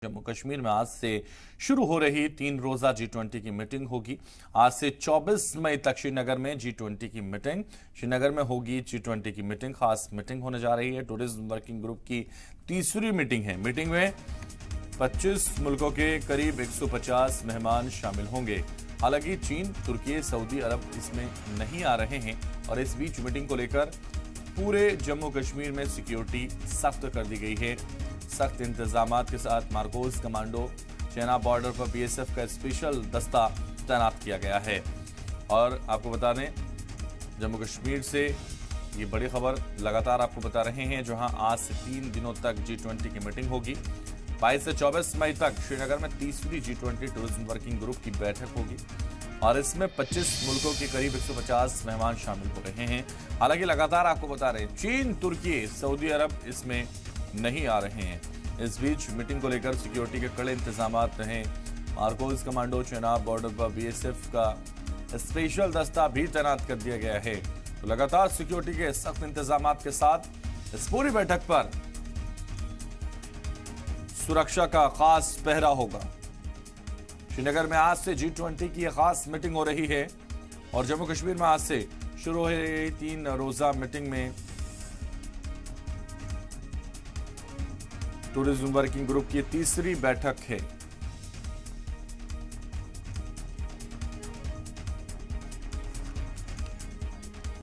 जम्मू कश्मीर में आज से शुरू हो रही 3 रोजा G20 की मीटिंग होगी। आज से 24 मई तक श्रीनगर में G20 की मीटिंग। श्रीनगर में होगी G20 की मीटिंग, खास मीटिंग होने जा रही है। टूरिज्म वर्किंग ग्रुप की तीसरी मीटिंग है। मीटिंग में 25 मुल्कों के करीब 150 मेहमान शामिल होंगे। हालांकि चीन, तुर्की, सऊदी अरब इसमें नहीं आ रहे हैं और इस बीच मीटिंग को लेकर पूरे जम्मू कश्मीर में सिक्योरिटी सख्त कर दी गई है। सख्त इंतजामात के साथ मार्कोस कमांडो, चेनाब बॉर्डर पर बीएसएफ का स्पेशल दस्ता तैनात किया गया है। और आपको बता दें, जम्मू कश्मीर से ये बड़ी खबर लगातार आपको बता रहे हैं, जहां आज से 3 दिनों तक G20 की मीटिंग होगी। 22 से 24 मई तक श्रीनगर में तीसरी G20 टूरिज्म वर्किंग ग्रुप की बैठक होगी और इसमें 25 मुल्कों के करीब 150 मेहमान शामिल हो रहे हैं। हालांकि लगातार आपको बता रहे हैं, चीन, तुर्की, सऊदी अरब इसमें नहीं आ रहे हैं। इस बीच मीटिंग को लेकर सिक्योरिटी के कड़े इंतजामात रहे। मार्कोस कमांडो, चेनाब बॉर्डर पर बीएसएफ का स्पेशल दस्ता भी तैनात कर दिया गया है। तो लगातार सिक्योरिटी के सख्त इंतजामात के साथ इस पूरी बैठक पर सुरक्षा का खास पहरा होगा। श्रीनगर में आज से G20 की खास मीटिंग हो रही है और जम्मू कश्मीर में आज से शुरू हो रही 3 रोजा मीटिंग में टूरिज्म वर्किंग ग्रुप की तीसरी बैठक है।